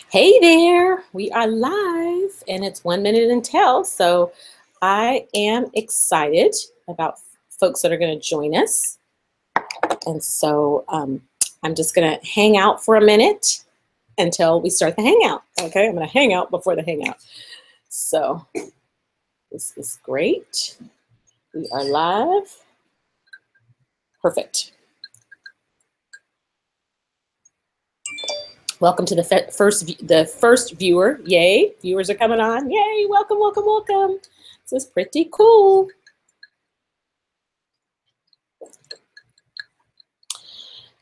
Hey there, we are live and it's 1 minute until, so I am excited about folks that are going to join us. And so I'm just going to hang out for a minute until we start the hangout. Okay, I'm going to hang out before the hangout. So this is great. We are live. Perfect. Welcome to the first viewer. Yay, viewers are coming on. Yay, welcome, welcome, welcome. This is pretty cool.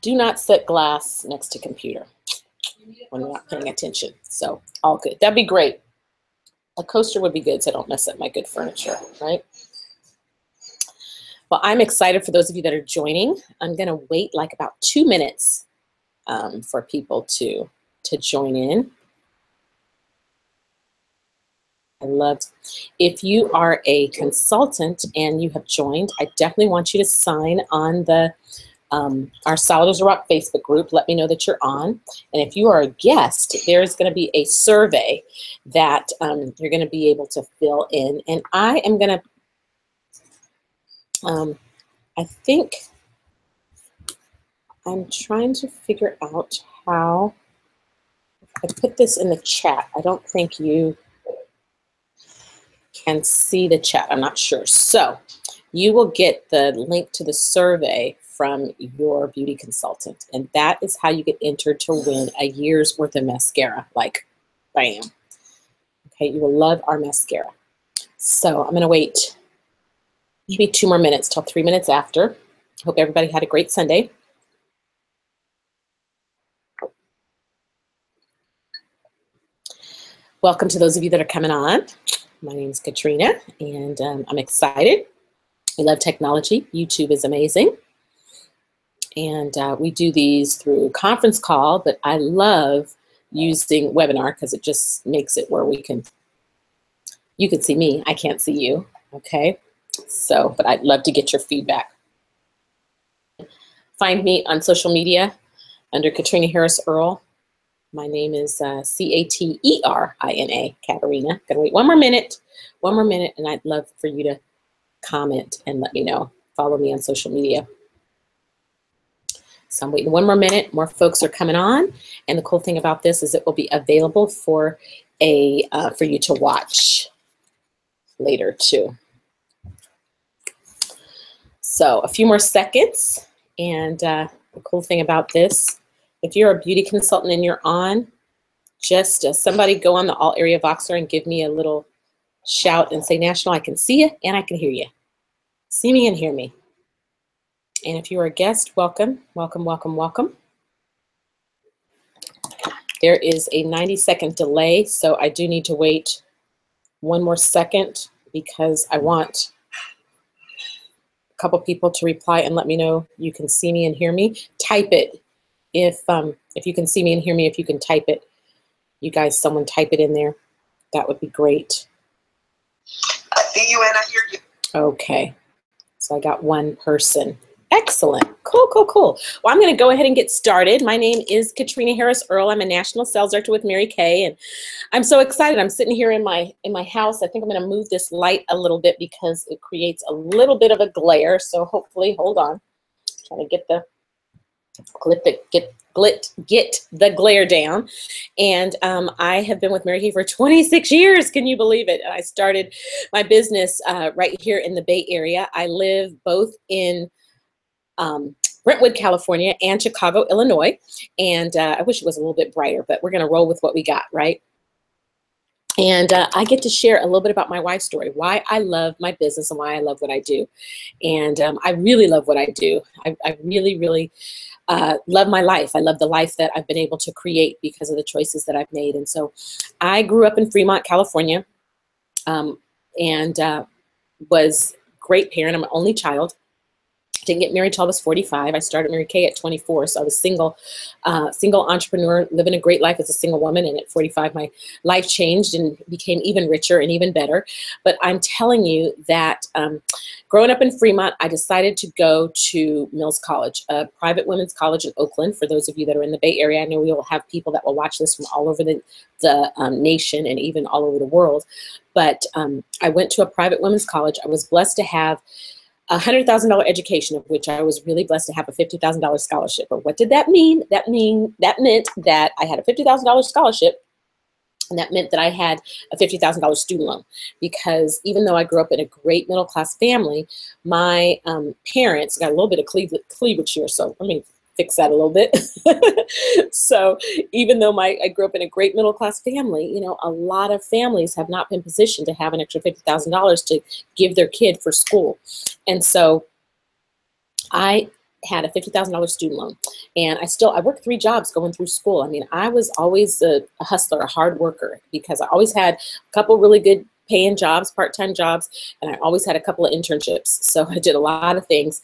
Do not set glass next to computer when you're not paying attention. So all good. That'd be great. A coaster would be good so I don't mess up my good furniture, right? Well, I'm excited for those of you that are joining. I'm gonna wait like about 2 minutes for people to join in. If you are a consultant and you have joined, I definitely want you to sign on the our Solid Rock Facebook group. Let me know that you're on. And if you are a guest, there's going to be a survey that you're going to be able to fill in. And I am going to, I think I'm trying to figure out how I put this in the chat. I don't think you can see the chat. I'm not sure. So you will get the link to the survey from your beauty consultant. And that is how you get entered to win a year's worth of mascara. Like, bam. Okay, you will love our mascara. So I'm going to wait maybe 2 more minutes till 3 minutes after. Hope everybody had a great Sunday. Welcome to those of you that are coming on. My name is Katrina, and I'm excited. We love technology. YouTube is amazing. And we do these through conference call, but I love using webinar because it just makes it where you can see me, I can't see you, okay? So, but I'd love to get your feedback. Find me on social media under Katrina Harris Earl. My name is Caterina, Katerina. Gonna wait 1 more minute, and I'd love for you to comment and let me know. Follow me on social media. So I'm waiting 1 more minute. More folks are coming on, and the cool thing about this is it will be available for you to watch later too. So a few more seconds, and the cool thing about this, if you're a beauty consultant and you're on, just somebody go on the All Area Voxer and give me a little shout and say, National, I can see you and I can hear you. See me and hear me. And if you are a guest, welcome, welcome, welcome, welcome. There is a 90-second delay, so I do need to wait 1 more second because I want a couple people to reply and let me know you can see me and hear me. Type it if you can see me and hear me, if you can type it. You guys, someone type it in there. That would be great. I see you and I hear you. Okay, so I got 1 person. Excellent. Cool, cool, cool. Well, I'm going to go ahead and get started. My name is Katrina Harris Earl. I'm a national sales director with Mary Kay, and I'm so excited. I'm sitting here in my house. I think I'm going to move this light a little bit because it creates a little bit of a glare. So hopefully, hold on. Trying to get the glare down. And I have been with Mary Kay for 26 years. Can you believe it? I started my business right here in the Bay Area. I live both in Brentwood, California, and Chicago, Illinois. And I wish it was a little bit brighter, but we're going to roll with what we got, right? And I get to share a little bit about my wife's story, why I love my business and why I love what I do. And I really love what I do. I really, really love my life. I love the life that I've been able to create because of the choices that I've made. And so I grew up in Fremont, California, and was a great parent. I'm an only child. Didn't get married till I was 45. I started Mary Kay at 24, so I was single, single entrepreneur, living a great life as a single woman. And at 45, my life changed and became even richer and even better. But I'm telling you that growing up in Fremont, I decided to go to Mills College, a private women's college in Oakland. For those of you that are in the Bay Area, I know we will have people that will watch this from all over the nation and even all over the world. But I went to a private women's college. I was blessed to have a $100,000 education, of which I was really blessed to have a $50,000 scholarship. But what did that mean? That meant that I had a $50,000 scholarship, and that meant that I had a $50,000 student loan. Because even though I grew up in a great middle-class family, my parents got a little bit of cleavage here, so let me fix that a little bit. So even though I grew up in a great middle-class family, you know, a lot of families have not been positioned to have an extra $50,000 to give their kid for school. And so I had a $50,000 student loan, and I worked 3 jobs going through school. I mean, I was always a hustler, a hard worker, because I always had a couple really good paying jobs, part-time jobs, and I always had a couple of internships. So I did a lot of things.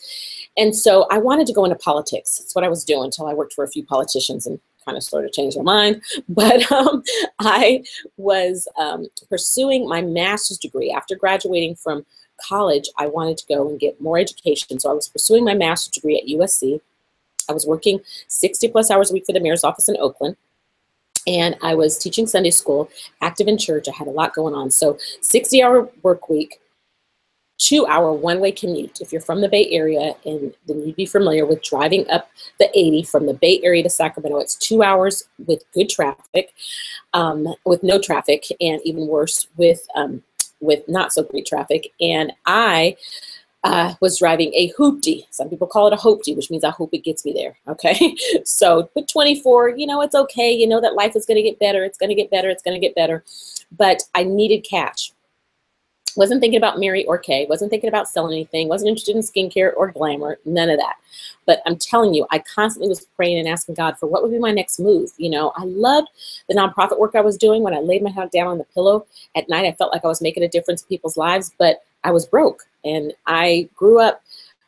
And so I wanted to go into politics. That's what I was doing until I worked for a few politicians and kind of sort of changed my mind. But I was pursuing my master's degree. After graduating from college, I wanted to go and get more education. So I was pursuing my master's degree at USC. I was working 60 plus hours a week for the mayor's office in Oakland. And I was teaching Sunday school, active in church. I had a lot going on. So 60-hour work week, 2-hour one-way commute. If you're from the Bay Area, and then you'd be familiar with driving up the 80 from the Bay Area to Sacramento. It's 2 hours with good traffic, with no traffic, and even worse with not so great traffic. And I was driving a hoopty. Some people call it a hoopty, which means I hope it gets me there. Okay. So with 24, you know, it's okay. You know that life is going to get better. It's going to get better. It's going to get better. But I needed cash. Wasn't thinking about Mary or Kay. Wasn't thinking about selling anything. Wasn't interested in skincare or glamour. None of that. But I'm telling you, I constantly was praying and asking God for what would be my next move. You know, I loved the nonprofit work I was doing. When I laid my head down on the pillow at night, I felt like I was making a difference in people's lives, but I was broke. And I grew up,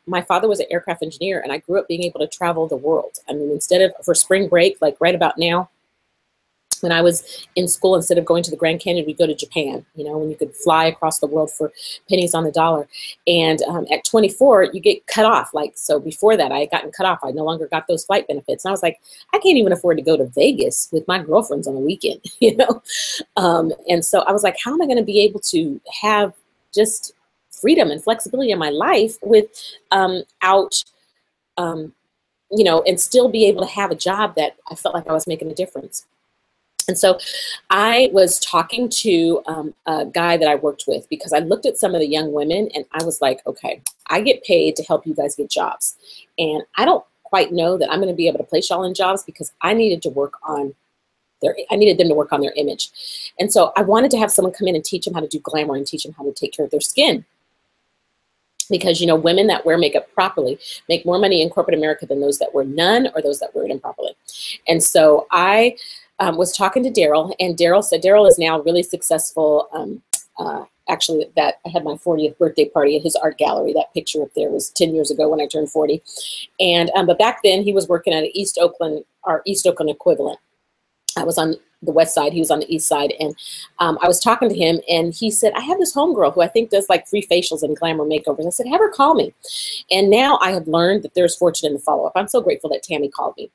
my father was an aircraft engineer, and I grew up being able to travel the world. I mean, for spring break, like right about now, when I was in school, instead of going to the Grand Canyon, we'd go to Japan, you know, when you could fly across the world for pennies on the dollar. And at 24, you get cut off. Like, so before that, I had gotten cut off. I no longer got those flight benefits. And I was like, I can't even afford to go to Vegas with my girlfriends on the weekend, you know? And so I was like, how am I going to be able to have just freedom and flexibility in my life without, you know, and still be able to have a job that I felt like I was making a difference. And so I was talking to a guy that I worked with, because I looked at some of the young women and I was like, okay, I get paid to help you guys get jobs. And I don't quite know that I'm going to be able to place y'all in jobs, because I needed them to work on their image. And so I wanted to have someone come in and teach them how to do glamour and teach them how to take care of their skin. Because, you know, women that wear makeup properly make more money in corporate America than those that wear none, or those that wear it improperly. And so I was talking to Daryl, and Daryl is now really successful. Actually, that I had my 40th birthday party at his art gallery. That picture up there was 10 years ago when I turned 40. And but back then he was working at East Oakland, our East Oakland equivalent. I was on the west side, he was on the east side, and I was talking to him, and he said, I have this homegirl who I think does like free facials and glamour makeovers. I said, have her call me. And now I have learned that there's fortune in the follow-up. I'm so grateful that Tammy called me.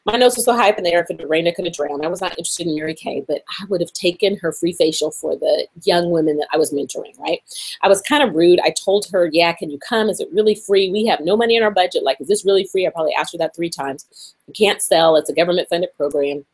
My nose was so high up in the air, if it had rained, I could have drowned. I was not interested in Mary Kay, but I would have taken her free facial for the young women that I was mentoring, right? I was kind of rude. I told her, yeah, can you come? Is it really free? We have no money in our budget. Like, is this really free? I probably asked her that 3 times. You can't sell. It's a government-funded program.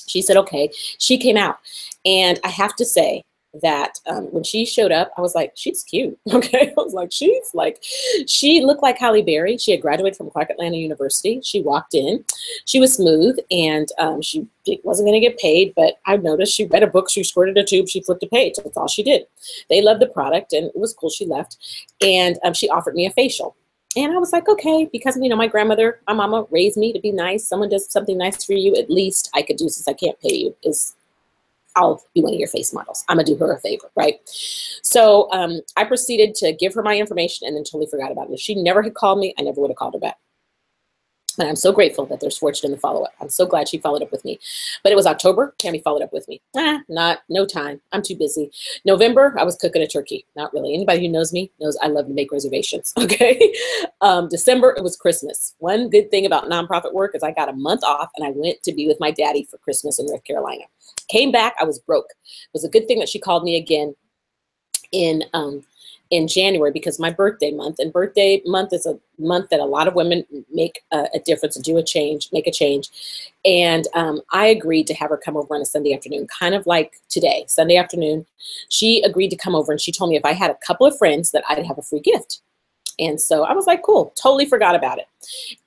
She said, okay. She came out. And I have to say that when she showed up, I was like, she's cute. Okay. I was like, she looked like Halle Berry. She had graduated from Clark Atlanta University. She walked in. She was smooth, and she wasn't going to get paid, but I noticed she read a book, she squirted a tube, she flipped a page. That's all she did. They loved the product, and it was cool. She left, and she offered me a facial. And I was like, okay, because, you know, my mama raised me to be nice. Someone does something nice for you, at least I could do, since I can't pay you, is I'll be one of your face models. I'm gonna do her a favor, right? So I proceeded to give her my information and then totally forgot about it. If she never had called me, I never would have called her back. And I'm so grateful that there's fortune in the follow-up. I'm so glad she followed up with me. But it was October, Tammy followed up with me. No time. I'm too busy. November, I was cooking a turkey. Not really. Anybody who knows me knows I love to make reservations, okay? December, it was Christmas. One good thing about nonprofit work is I got a month off and I went to be with my daddy for Christmas in North Carolina. Came back, I was broke. It was a good thing that she called me again in January, because my birthday month, and birthday month is a month that a lot of women make a difference and make a change. And I agreed to have her come over on a Sunday afternoon, kind of like today, Sunday afternoon. She agreed to come over and she told me if I had a couple of friends that I'd have a free gift. And so I was like, cool, totally forgot about it.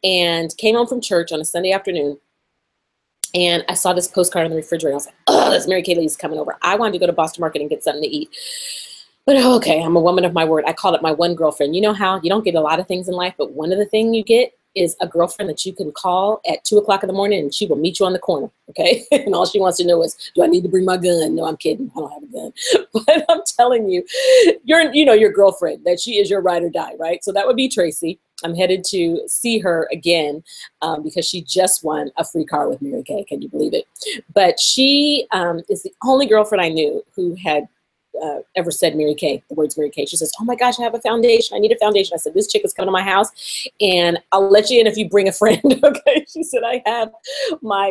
And came home from church on a Sunday afternoon. And I saw this postcard on the refrigerator. I was like, oh, this Mary Kay lady's coming over. I wanted to go to Boston Market and get something to eat. But okay, I'm a woman of my word. I called it my one girlfriend. You know how you don't get a lot of things in life, but one of the things you get is a girlfriend that you can call at 2 o'clock in the morning and she will meet you on the corner, okay? And all she wants to know is, do I need to bring my gun? No, I'm kidding. I don't have a gun. But I'm telling you, your girlfriend, that she is your ride or die, right? So that would be Tracy. I'm headed to see her again because she just won a free car with Mary Kay. Can you believe it? But she is the only girlfriend I knew who had ever said Mary Kay, the words Mary Kay. She says, oh my gosh, I have a foundation. I need a foundation. I said, this chick is coming to my house and I'll let you in if you bring a friend. Okay. She said,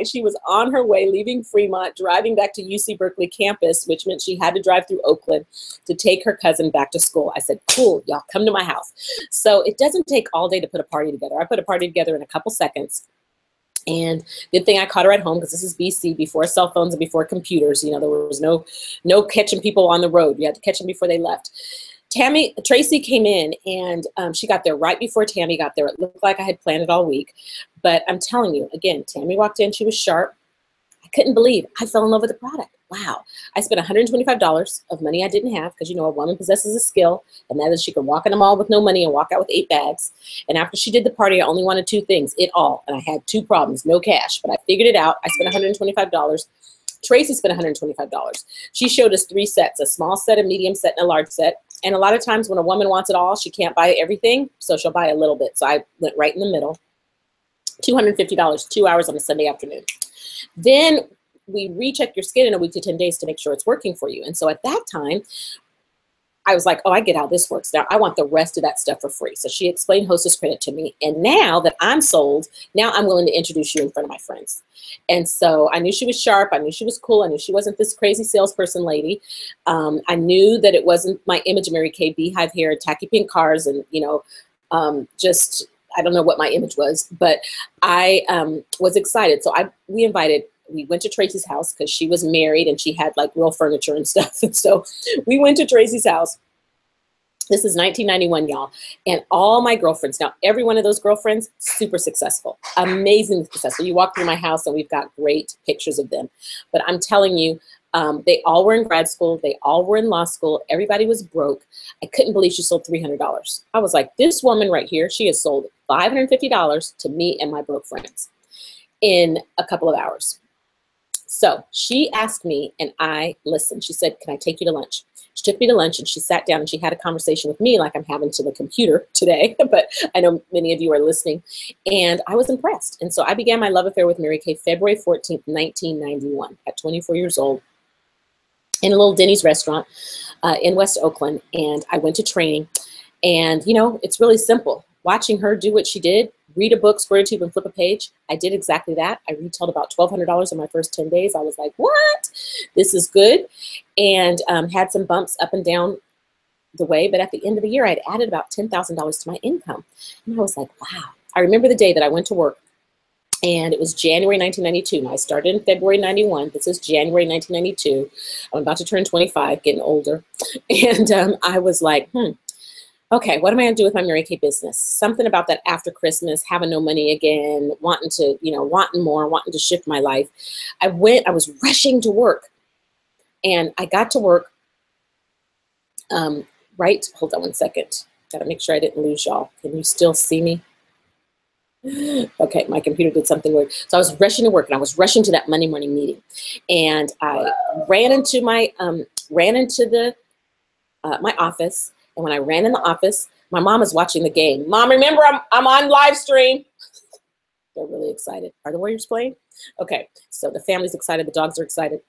she was on her way leaving Fremont, driving back to UC Berkeley campus, which meant she had to drive through Oakland to take her cousin back to school. I said, cool, y'all come to my house. So it doesn't take all day to put a party together. I put a party together in a couple seconds. And good thing I caught her at home, because this is BC, before cell phones and before computers. There was no catching people on the road. You had to catch them before they left. Tracy came in and she got there right before Tammy got there. It looked like I had planned it all week. But I'm telling you, again, Tammy walked in, she was sharp. I couldn't believe I fell in love with the product. Wow. I spent $125 of money I didn't have, because a woman possesses a skill, and that is she can walk in the mall with no money and walk out with 8 bags. And after she did the party, I only wanted 2 things, it all. And I had 2 problems, no cash, but I figured it out. I spent $125. Tracy spent $125. She showed us 3 sets, a small set, a medium set, and a large set. And a lot of times when a woman wants it all, she can't buy everything, so she'll buy a little bit. So I went right in the middle. $250, 2 hours on a Sunday afternoon. Then we recheck your skin in a week to 10 days to make sure it's working for you. And so at that time, I was like, oh, I get how this works. Now I want the rest of that stuff for free. So she explained Hostess Credit to me. And now that I'm sold, now I'm willing to introduce you in front of my friends. And so I knew she was sharp. I knew she was cool. I knew she wasn't this crazy salesperson lady. I knew that it wasn't my image of Mary Kay, beehive hair, tacky pink cars, and, just, I don't know what my image was, but I was excited. So we went to Tracy's house because she was married and she had like real furniture and stuff. And so we went to Tracy's house. This is 1991, y'all. And all my girlfriends, now every one of those girlfriends, super successful, amazing successful. You walk through my house and we've got great pictures of them. But I'm telling you, they all were in grad school. They all were in law school. Everybody was broke. I couldn't believe she sold $300. I was like, this woman right here, she has sold $550 to me and my broke friends in a couple of hours. So she asked me and I listened. She said, can I take you to lunch? She took me to lunch and she sat down and she had a conversation with me like I'm having to the computer today, but I know many of you are listening. And I was impressed. And so I began my love affair with Mary Kay February 14th, 1991 at 24 years old in a little Denny's restaurant in West Oakland. And I went to training. And, it's really simple. Watching her do what she did, read a book, square a tube, and flip a page. I did exactly that. I retailed about $1,200 in my first 10 days. I was like, what? This is good. And had some bumps up and down the way. But at the end of the year, I had added about $10,000 to my income. And I was like, wow. I remember the day that I went to work. And it was January 1992. Now, I started in February 91. This is January 1992. I'm about to turn 25, getting older. And I was like, okay, what am I gonna do with my Mary Kay business? Something about that after Christmas, having no money again, wanting to, wanting more, wanting to shift my life. I was rushing to work and I got to work, hold on one second. Gotta make sure I didn't lose y'all. Can you still see me? Okay, my computer did something weird. So I was rushing to work, and I was rushing to that Monday morning meeting, and I ran into the my office. And when I ran in the office, my mom is watching the game. Mom, remember I'm on live stream. They're really excited. Are the Warriors playing? Okay, so the family's excited. The dogs are excited.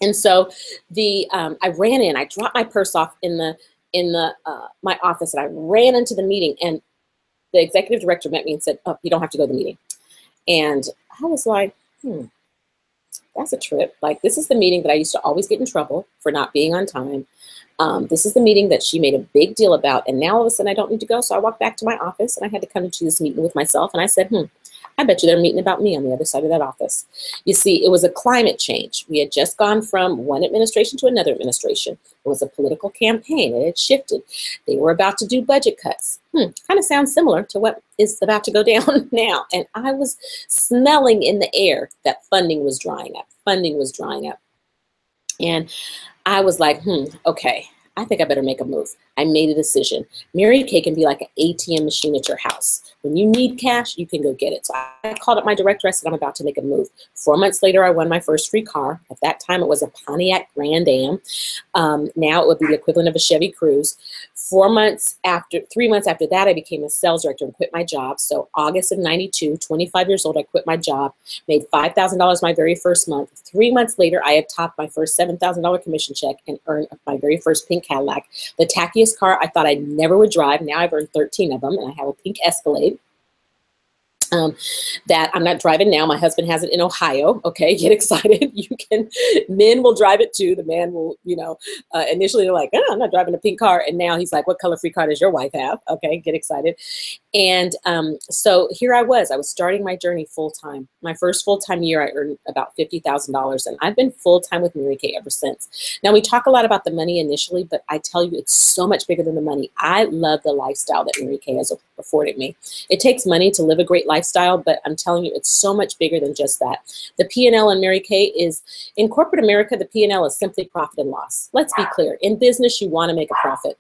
And so I ran in. I dropped my purse off in my office, and I ran into the meeting. And the executive director met me and said, "Oh, you don't have to go to the meeting." And I was like, that's a trip. Like, this is the meeting that I used to always get in trouble for not being on time. This is the meeting that she made a big deal about. And now all of a sudden I don't need to go. So I walked back to my office, and I had to come to this meeting with myself. And I said, I bet you they're meeting about me on the other side of that office. You see, it was a climate change. We had just gone from one administration to another administration. It was a political campaign. It had shifted. They were about to do budget cuts. Kind of sounds similar to what is about to go down now. And I was smelling in the air that funding was drying up. Funding was drying up. And I was like, okay, I think I better make a move. I made a decision. Mary Kay can be like an ATM machine at your house. When you need cash, you can go get it. So I called up my director. I said, I'm about to make a move. 4 months later, I won my first free car. At that time, it was a Pontiac Grand Am. Now it would be the equivalent of a Chevy Cruze. 3 months after that, I became a sales director and quit my job. So August of 92, 25 years old, I quit my job, made $5,000 my very first month. 3 months later, I had topped my first $7,000 commission check and earned my very first pink Cadillac. The tackiest car I thought I never would drive. Now I've earned 13 of them, and I have a pink Escalade. That I'm not driving now. My husband has it in Ohio. Okay, get excited. Men will drive it too. The man will, initially they're like, oh, I'm not driving a pink car. And now he's like, what color free car does your wife have? Okay, get excited. And so here I was starting my journey full time. My first full-time year, I earned about $50,000, and I've been full-time with Mary Kay ever since. Now, we talk a lot about the money initially, but I tell you, it's so much bigger than the money. I love the lifestyle that Mary Kay has afforded me. It takes money to live a great lifestyle, but I'm telling you, it's so much bigger than just that. The P&L in Mary Kay is, in corporate America, the P&L is simply profit and loss. Let's be clear. In business, you want to make a profit.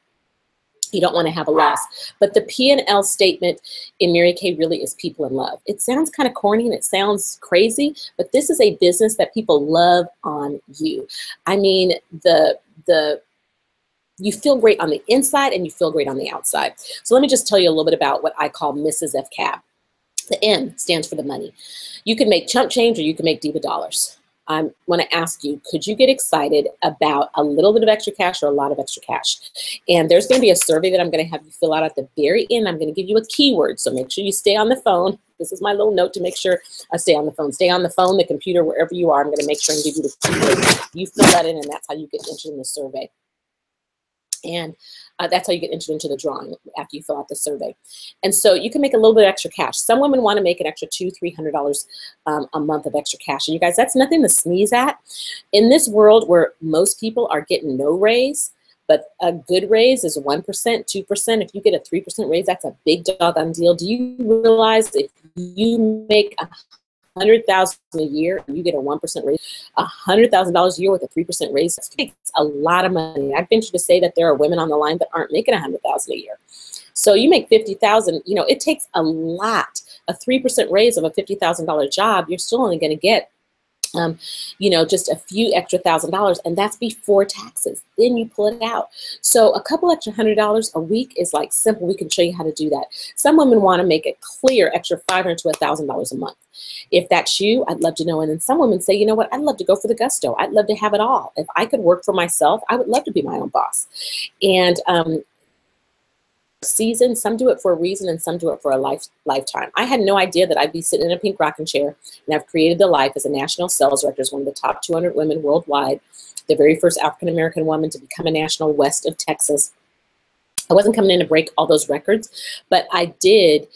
You don't want to have a loss. But the P&L statement in Mary Kay really is people in love. It sounds kind of corny and it sounds crazy, but this is a business that people love on you. I mean, you feel great on the inside and you feel great on the outside. So let me just tell you a little bit about what I call Mrs. F Cab. The M stands for the money. You can make chump change or you can make diva dollars. I want to ask you, could you get excited about a little bit of extra cash or a lot of extra cash? And there's going to be a survey that I'm going to have you fill out at the very end. I'm going to give you a keyword, so make sure you stay on the phone. This is my little note to make sure I stay on the phone. Stay on the phone, the computer, wherever you are. I'm going to make sure and give you the keyword. You fill that in, and that's how you get entered in the survey. And that's how you get entered into the drawing after you fill out the survey. And so you can make a little bit of extra cash. Some women want to make an extra $200-300 a month of extra cash. And you guys, that's nothing to sneeze at. In this world where most people are getting no raise, but a good raise is 1%, 2%. If you get a 3% raise, that's a big doggone deal. Do you realize if you make $100,000 a year, you get a 1% raise, $100,000 a year with a 3% raise? It's a lot of money. I venture to say that there are women on the line that aren't making $100,000 a year. So you make $50,000. It takes a lot. A 3% raise of a $50,000 job, you're still only going to get just a few extra $1,000, and that's before taxes. Then you pull it out. So a couple extra $100 a week is like simple. We can show you how to do that. Some women want to make a clear extra $500 to $1,000 a month. If that's you, I'd love to know. And then some women say, you know what, I'd love to go for the gusto. I'd love to have it all. If I could work for myself, I would love to be my own boss. And season, some do it for a reason and some do it for a lifetime. I had no idea that I'd be sitting in a pink rocking chair, and I've created the life as a national sales director, as one of the top 200 women worldwide, the very first African-American woman to become a national west of Texas. I wasn't coming in to break all those records, but I did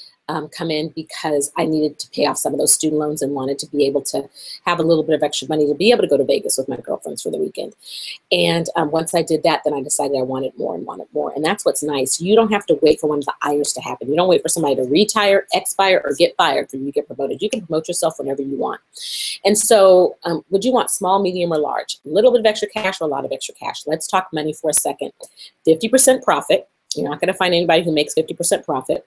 come in because I needed to pay off some of those student loans and wanted to be able to have a little bit of extra money to be able to go to Vegas with my girlfriends for the weekend. And once I did that, then I decided I wanted more and wanted more. And that's what's nice. You don't have to wait for one of the hires to happen. You don't wait for somebody to retire, expire, or get fired for you to get promoted. You can promote yourself whenever you want. And so would you want small, medium, or large? A little bit of extra cash or a lot of extra cash? Let's talk money for a second. 50% profit. You're not going to find anybody who makes 50% profit.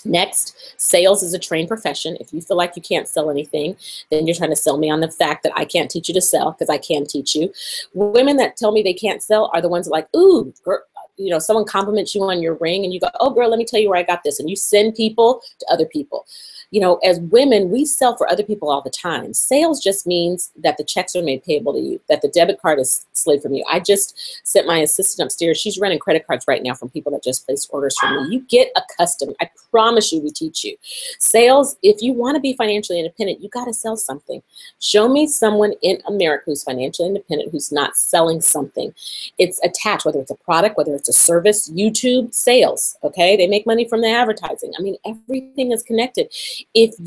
Next, sales is a trained profession. If you feel like you can't sell anything, then you're trying to sell me on the fact that I can't teach you to sell, because I can teach you. Women that tell me they can't sell are the ones that like, ooh, girl, you know, someone compliments you on your ring and you go, oh girl, let me tell you where I got this. And you send people to other people. You know, as women, we sell for other people all the time. Sales just means that the checks are made payable to you, that the debit card is slid from you. I just sent my assistant upstairs. She's running credit cards right now from people that just placed orders from me. You get accustomed. I promise you, we teach you. Sales, if you want to be financially independent, you got to sell something. Show me someone in America who's financially independent, who's not selling something. It's attached, whether it's a product, whether it's a service. YouTube, sales, okay? They make money from the advertising. I mean, everything is connected. If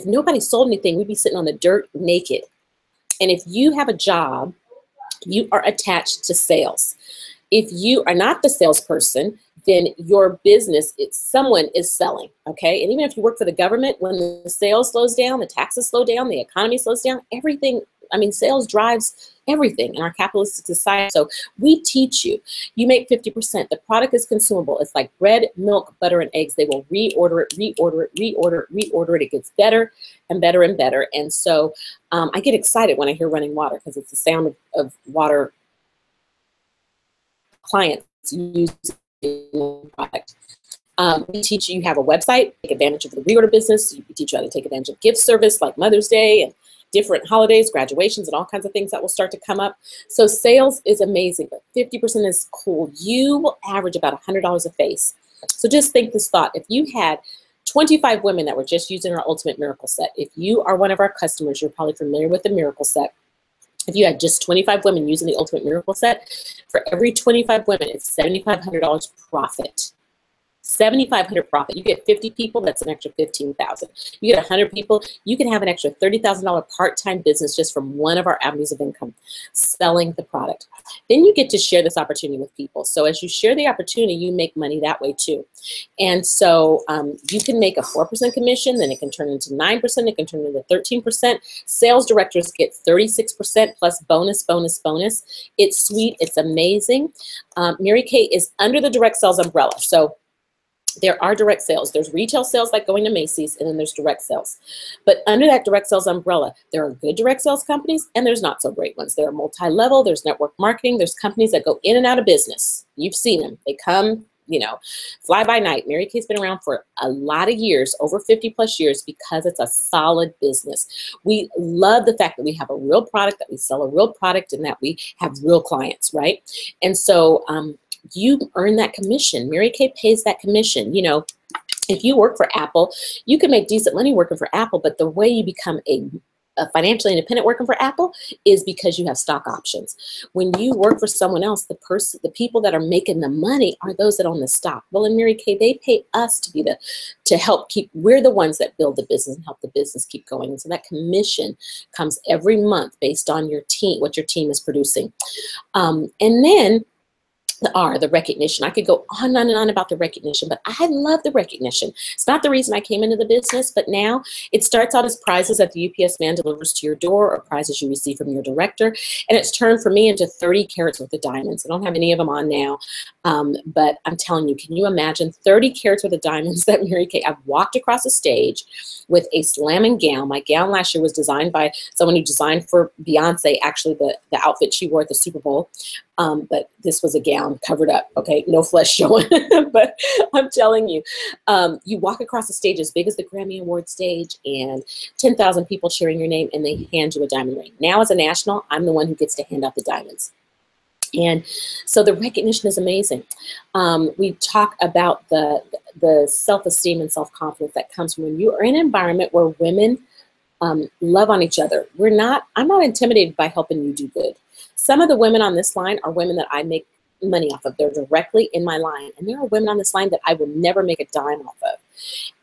nobody sold anything, we'd be sitting on the dirt naked. And if you have a job, you are attached to sales. If you are not the salesperson, then your business, someone is selling, okay? And even if you work for the government, when the sales slows down, the taxes slow down, the economy slows down, everything, I mean, sales drives everything in our capitalistic society. So we teach you. You make 50%. The product is consumable. It's like bread, milk, butter, and eggs. They will reorder it, reorder it, reorder it, reorder it. It gets better and better and better. And so I get excited when I hear running water, because it's the sound of water clients using the product. We teach you have a website, take advantage of the reorder business. We teach you how to take advantage of gift service like Mother's Day and different holidays, graduations, and all kinds of things that will start to come up. So sales is amazing, but 50% is cool. You will average about $100 a face. So just think this thought. If you had 25 women that were just using our Ultimate Miracle Set, if you are one of our customers, you're probably familiar with the Miracle Set. If you had just 25 women using the Ultimate Miracle Set, for every 25 women, it's $7,500 profit. $7,500 profit. You get 50 people, that's an extra $15,000. You get 100 people, you can have an extra $30,000 part-time business just from one of our avenues of income, selling the product. Then you get to share this opportunity with people. So as you share the opportunity, you make money that way too. And so you can make a 4% commission, then it can turn into 9%, it can turn into 13%. Sales directors get 36% plus bonus, bonus, bonus. It's sweet, it's amazing. Mary Kay is under the direct sales umbrella. So there are direct sales. There's retail sales like going to Macy's, and then there's direct sales. But under that direct sales umbrella, there are good direct sales companies and there's not so great ones. There are multi-level, there's network marketing, there's companies that go in and out of business. You've seen them. They come, you know, fly by night. Mary Kay's been around for a lot of years, over 50 plus years, because it's a solid business. We love the fact that we have a real product, that we sell a real product, and that we have real clients, right? And so, you earn that commission. Mary Kay pays that commission. You know, if you work for Apple, you can make decent money working for Apple, but the way you become a financially independent working for Apple is because you have stock options. When you work for someone else, the people that are making the money are those that own the stock. Well, in Mary Kay, they pay us to help keep, we're the ones that build the business and help the business keep going. And so that commission comes every month based on your team, what your team is producing. And then the recognition. I could go on and on about the recognition, but I love the recognition. It's not the reason I came into the business, but now it starts out as prizes that the UPS man delivers to your door, or prizes you receive from your director, and it's turned for me into 30 carats worth of diamonds. I don't have any of them on now, but I'm telling you, can you imagine 30 carats worth of diamonds that Mary Kay, I've walked across a stage with a slamming gown. My gown last year was designed by someone who designed for Beyonce, actually the outfit she wore at the Super Bowl. But this was a gown covered up, okay? No flesh showing. But I'm telling you, you walk across a stage as big as the Grammy Award stage and 10,000 people cheering your name, and they hand you a diamond ring. Now as a national, I'm the one who gets to hand out the diamonds. And so the recognition is amazing. We talk about the self-esteem and self-confidence that comes from when you are in an environment where women love on each other. I'm not intimidated by helping you do good. Some of the women on this line are women that I make money off of. They're directly in my line. And there are women on this line that I will never make a dime off of.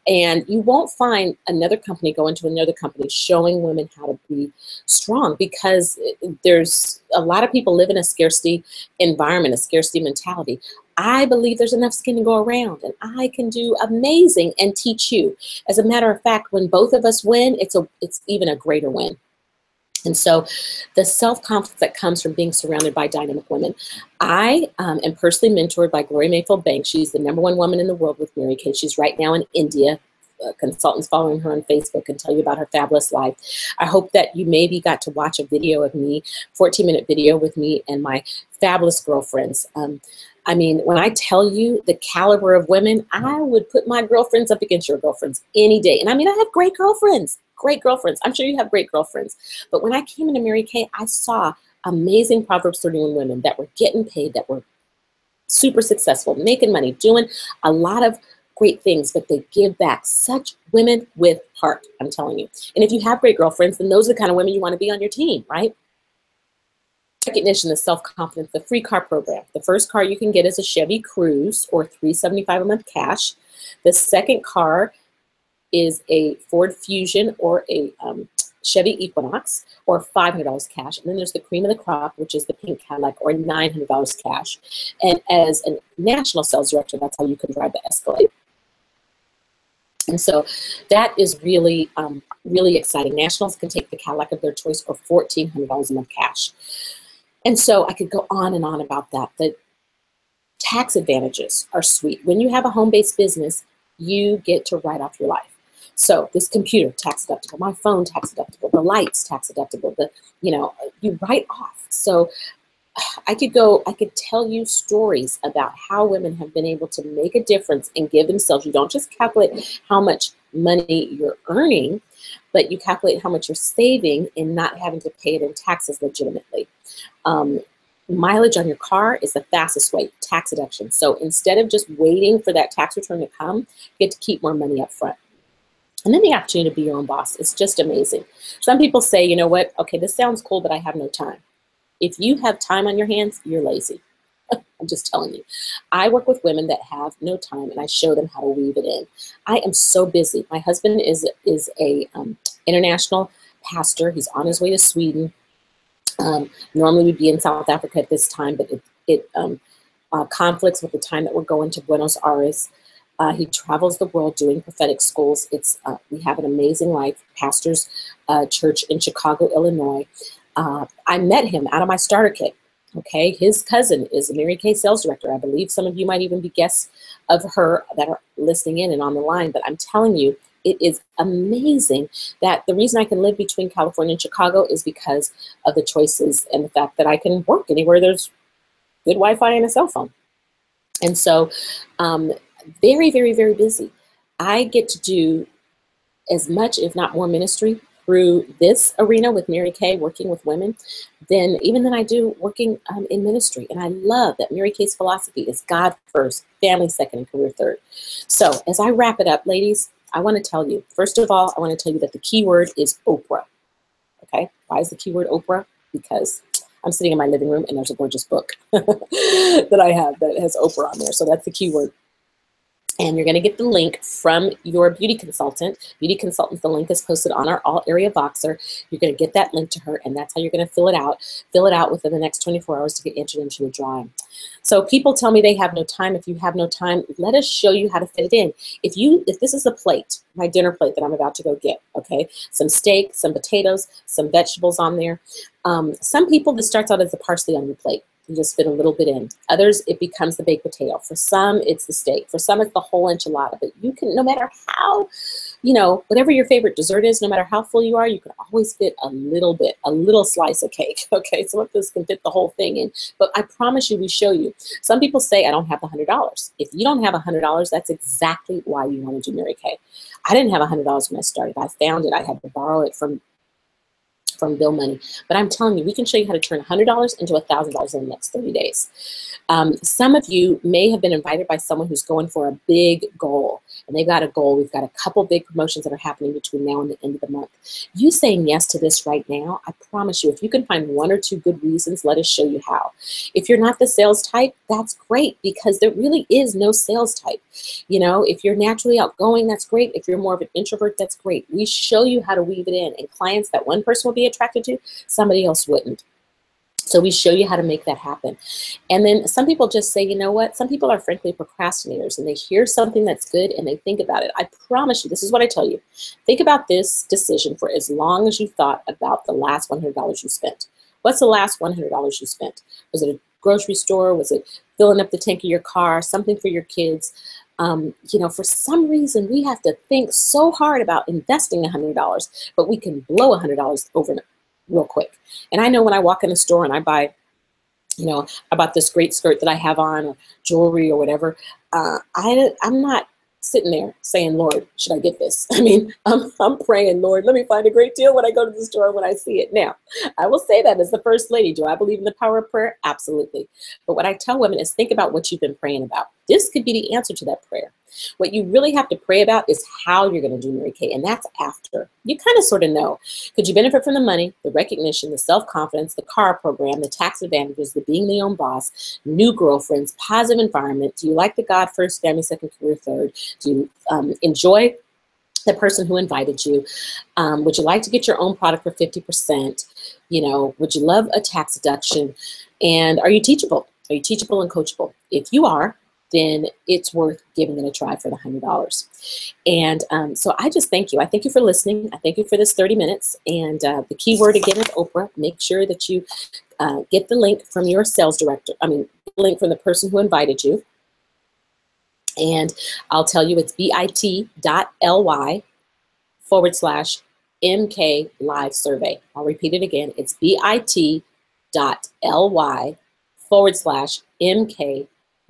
And you won't find another company go into another company showing women how to be strong, because there's a lot of people live in a scarcity environment, a scarcity mentality. I believe there's enough skin to go around, and I can do amazing and teach you. As a matter of fact, when both of us win, it's even a greater win. And so the self-confidence that comes from being surrounded by dynamic women. I am personally mentored by Gloria Mayfield Banks. She's the #1 woman in the world with Mary Kay. She's right now in India. Consultants following her on Facebook can tell you about her fabulous life. I hope that you maybe got to watch a video of me, 14-minute video with me and my fabulous girlfriends. I mean, when I tell you the caliber of women, I would put my girlfriends up against your girlfriends any day. And I mean, I have great girlfriends. Great girlfriends. I'm sure you have great girlfriends. But when I came into Mary Kay, I saw amazing Proverbs 31 women that were getting paid, that were super successful, making money, doing a lot of great things, but they give back. Such women with heart, I'm telling you. And if you have great girlfriends, then those are the kind of women you want to be on your team, right? Recognition, the self-confidence, the free car program. The first car you can get is a Chevy Cruze, or $375 a month cash. The second car is a Ford Fusion or a Chevy Equinox, or $500 cash. And then there's the cream of the crop, which is the pink Cadillac, or $900 cash. And as a national sales director, that's how you can drive the Escalade. And so that is really, really exciting. Nationals can take the Cadillac of their choice, or $1,400 a month cash. And so I could go on and on about that. The tax advantages are sweet. When you have a home-based business, you get to write off your life. So this computer, tax deductible, my phone, tax deductible, the lights, tax deductible, you write off. So I could tell you stories about how women have been able to make a difference and give themselves. You don't just calculate how much money you're earning, but you calculate how much you're saving and not having to pay it in taxes legitimately. Mileage on your car is the fastest way, tax deduction. So instead of just waiting for that tax return to come, you get to keep more money up front. And then the opportunity to be your own boss. It's just amazing. Some people say, you know what, okay, this sounds cool, but I have no time. If you have time on your hands, you're lazy. I'm just telling you. I work with women that have no time, and I show them how to weave it in. I am so busy. My husband is a international pastor. He's on his way to Sweden. Normally we'd be in South Africa at this time, but it conflicts with the time that we're going to Buenos Aires. He travels the world doing prophetic schools. We have an amazing life. Pastor's church in Chicago, Illinois. I met him out of my starter kit. Okay, his cousin is a Mary Kay sales director. I believe some of you might even be guests of her that are listening in and on the line. But I'm telling you, it is amazing that the reason I can live between California and Chicago is because of the choices and the fact that I can work anywhere there's good Wi-Fi and a cell phone. And so, very, very, very busy. I get to do as much, if not more, ministry through this arena with Mary Kay, working with women, than I do working in ministry. And I love that Mary Kay's philosophy is God first, family second, and career third. So as I wrap it up, ladies, I want to tell you, first of all, I want to tell you that the key word is Oprah. Okay, why is the key word Oprah? Because I'm sitting in my living room and there's a gorgeous book that I have that has Oprah on there. So that's the key word. And you're going to get the link from your beauty consultant. Beauty consultant, the link is posted on our all area Voxer. You're going to get that link to her, and that's how you're going to fill it out. Fill it out within the next 24 hours to get entered into a drawing. So people tell me they have no time. If you have no time, let us show you how to fit it in. If this is a plate, my dinner plate that I'm about to go get, okay, some steak, some potatoes, some vegetables on there. Some people, this starts out as the parsley on your plate. You just fit a little bit in. Others, it becomes the baked potato. For some, it's the steak. For some, it's the whole enchilada. But you can, no matter how, whatever your favorite dessert is, no matter how full you are, you can always fit a little bit, a little slice of cake. Okay, some of this can fit the whole thing in. But I promise you, we show you. Some people say, I don't have the $100. If you don't have $100, that's exactly why you want to do Mary Kay. I didn't have $100 when I started. I found it. I had to borrow it from bill money. But I'm telling you, we can show you how to turn $100 into $1,000 in the next 30 days. Some of you may have been invited by someone who's going for a big goal, and they've got a goal. We've got a couple big promotions that are happening between now and the end of the month. You saying yes to this right now, I promise you, if you can find one or two good reasons, let us show you how. If you're not the sales type, that's great, because there really is no sales type. If you're naturally outgoing, that's great. If you're more of an introvert, that's great. We show you how to weave it in, and clients that one person will be attracted to, somebody else wouldn't. So we show you how to make that happen. And then some people just say, you know what? Some people are frankly procrastinators, and they hear something that's good and they think about it. I promise you, this is what I tell you. Think about this decision for as long as you thought about the last $100 you spent. What's the last $100 you spent? Was it a grocery store? Was it filling up the tank of your car? Something for your kids? You know, for some reason, we have to think so hard about investing $100, but we can blow $100 overnight real quick. And I know when I walk in the store and I buy, you know, I bought this great skirt that I have on, or jewelry or whatever, I'm not sitting there saying, Lord, should I get this? I mean, I'm praying, Lord, let me find a great deal when I go to the store when I see it. Now, I will say that as the first lady. Do I believe in the power of prayer? Absolutely. But what I tell women is think about what you've been praying about. This could be the answer to that prayer. What you really have to pray about is how you're going to do Mary Kay, and that's after. You kind of sort of know. Could you benefit from the money, the recognition, the self-confidence, the car program, the tax advantages, the being the own boss, new girlfriends, positive environment? Do you like the God first, family second, career third? Do you enjoy the person who invited you? Would you like to get your own product for 50%? You know, would you love a tax deduction? And are you teachable? Are you teachable and coachable? If you are, then it's worth giving it a try for the $100. And so I just thank you. I thank you for listening. I thank you for this 30 minutes. And the key word again is Oprah. Make sure that you get the link from your sales director. I mean, the link from the person who invited you. And I'll tell you it's bit.ly/MK live survey. I'll repeat it again. It's bit.ly/MK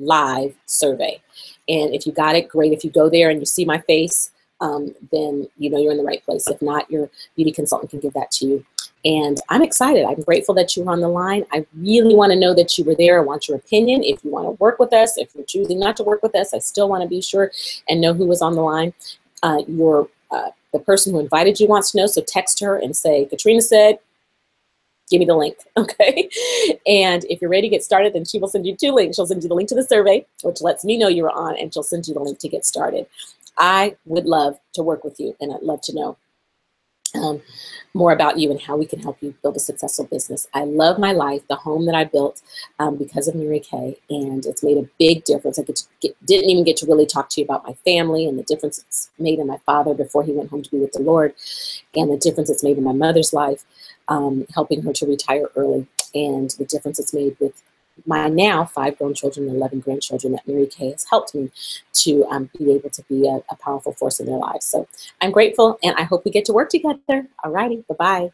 live survey. And if you got it, great. If you go there and you see my face, then you know you're in the right place. If not, your beauty consultant can give that to you. And I'm excited. I'm grateful that you were on the line. I really want to know that you were there. I want your opinion. If you want to work with us, if you're choosing not to work with us, I still want to be sure and know who was on the line. The person who invited you wants to know, so text her and say, Katrina said, give me the link, okay? And if you're ready to get started, then she will send you 2 links. She'll send you the link to the survey, which lets me know you were on, and she'll send you the link to get started. I would love to work with you, and I'd love to know more about you and how we can help you build a successful business. I love my life, the home that I built because of Mary Kay, and it's made a big difference. I didn't even get to really talk to you about my family and the difference it's made in my father before he went home to be with the Lord, and the difference it's made in my mother's life, helping her to retire early, and the difference it's made with my now 5 grown children and 11 grandchildren that Mary Kay has helped me to be able to be a powerful force in their lives. So I'm grateful, and I hope we get to work together. All righty, bye-bye.